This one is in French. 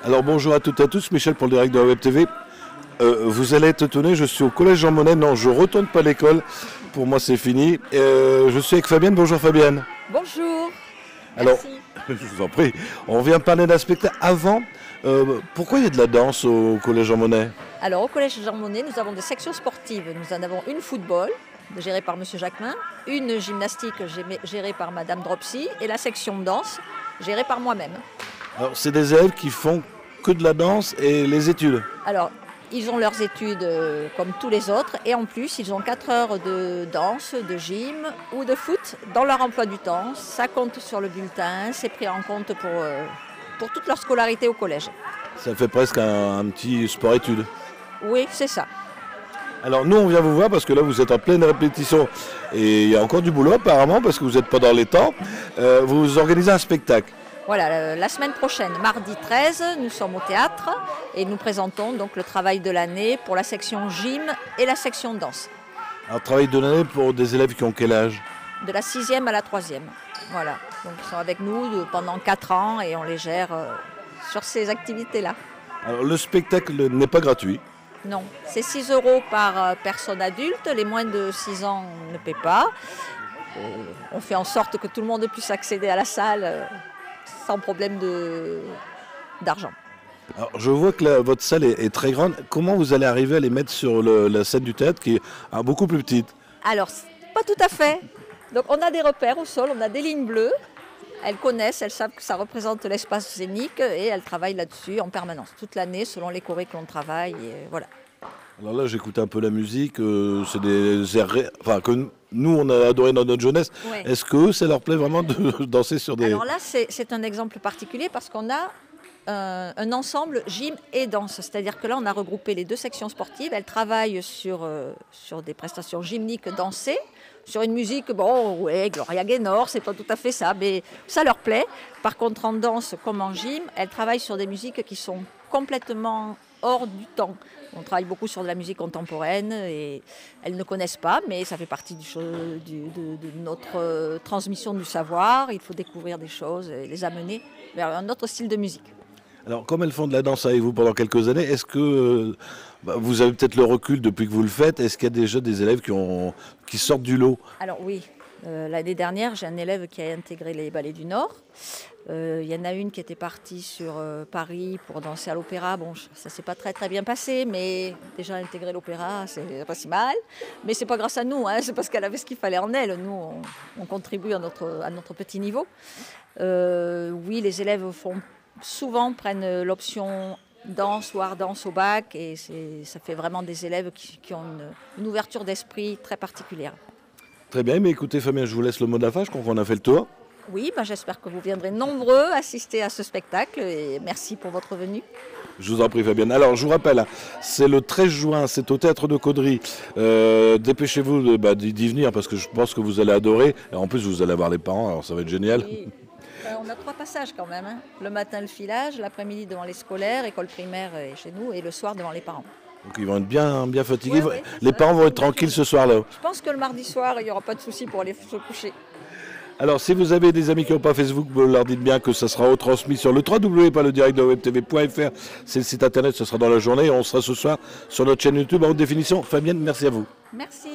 Alors bonjour à toutes et à tous, Michel pour le direct de la Web TV. Vous allez être étonnés, je suis au collège Jean Monnet. Non, je ne retourne pas à l'école, pour moi c'est fini. Je suis avec Fabienne, bonjour Fabienne. Bonjour. Alors, Merci. je vous en prie, on vient parler d'un spectacle. Avant, pourquoi il y a de la danse au collège Jean Monnet? Alors au collège Jean Monnet, nous avons des sections sportives. Nous en avons une football, gérée par Monsieur Jacquemin, une gymnastique gérée par Madame Dropsy et la section danse gérée par moi-même. Alors, c'est des élèves qui font que de la danse et les études. Alors, ils ont leurs études comme tous les autres et en plus, ils ont 4 heures de danse, de gym ou de foot dans leur emploi du temps. Ça compte sur le bulletin, c'est pris en compte pour toute leur scolarité au collège. Ça fait presque un petit sport-études. Oui, c'est ça. Alors nous on vient vous voir parce que là vous êtes en pleine répétition et il y a encore du boulot apparemment parce que vous n'êtes pas dans les temps. Vous organisez un spectacle. Voilà, la semaine prochaine, mardi 13, nous sommes au théâtre et nous présentons donc le travail de l'année pour la section gym et la section danse. Un travail de l'année pour des élèves qui ont quel âge? De la 6e à la 3e. Voilà, donc ils sont avec nous pendant 4 ans et on les gère sur ces activités-là. Alors le spectacle n'est pas gratuit. Non, c'est 6 € par personne adulte, les moins de 6 ans ne paient pas. On fait en sorte que tout le monde puisse accéder à la salle sans problème d'argent. Alors je vois que votre salle est très grande. Comment vous allez arriver à les mettre sur la scène du théâtre qui est beaucoup plus petite? Alors, pas tout à fait. Donc on a des repères au sol, on a des lignes bleues. Elles connaissent, elles savent que ça représente l'espace scénique et elles travaillent là-dessus en permanence, toute l'année, selon les chorés que l'on travaille. Et voilà. Alors là j'écoute un peu la musique, c'est des airs que nous on a adoré dans notre jeunesse. Ouais. Est-ce que ça leur plaît vraiment de danser sur des... Alors là c'est un exemple particulier parce qu'on a un ensemble gym et danse. C'est-à-dire que là on a regroupé les deux sections sportives, elles travaillent sur des prestations gymniques dansées, sur une musique, bon, ouais, Gloria Gaynor, c'est pas tout à fait ça, mais ça leur plaît. Par contre, en danse comme en gym, elles travaillent sur des musiques qui sont complètement hors du temps. On travaille beaucoup sur de la musique contemporaine et elles ne connaissent pas, mais ça fait partie de notre transmission du savoir. Il faut découvrir des choses et les amener vers un autre style de musique. Alors, comme elles font de la danse avec vous pendant quelques années, est-ce que vous avez peut-être le recul depuis que vous le faites? Est-ce qu'il y a déjà des élèves qui sortent du lot? Alors oui, l'année dernière, j'ai un élève qui a intégré les ballets du Nord. Il y en a une qui était partie sur Paris pour danser à l'opéra. Bon, ça s'est pas très bien passé, mais déjà intégrer l'opéra, c'est pas si mal. Mais c'est pas grâce à nous, hein, c'est parce qu'elle avait ce qu'il fallait en elle. Nous, on contribue à notre petit niveau. Oui, les élèves souvent prennent l'option danse ou art danse au bac et ça fait vraiment des élèves qui ont une ouverture d'esprit très particulière. Très bien, mais écoutez Fabien, je vous laisse le mot de la fin, je crois qu'on a fait le tour. Oui, j'espère que vous viendrez nombreux assister à ce spectacle et merci pour votre venue. Je vous en prie Fabienne. Alors je vous rappelle, c'est le 13 juin, c'est au Théâtre de Caudry. Dépêchez-vous d'y venir parce que je pense que vous allez adorer. Et en plus vous allez avoir les parents, alors ça va être génial. Oui. On a 3 passages quand même. Hein. Le matin le filage, l'après-midi devant les scolaires, école primaire et chez nous, et le soir devant les parents. Donc ils vont être bien fatigués. Ouais, les parents vont être tranquilles ce soir-là. Je pense que le mardi soir, il n'y aura pas de souci pour aller se coucher. Alors si vous avez des amis qui n'ont pas Facebook, vous leur dites bien que ça sera retransmis sur le www.ledirectdewebtv.fr. C'est le site internet, ce sera dans la journée. On sera ce soir sur notre chaîne YouTube en haute définition. Fabienne, merci à vous. Merci.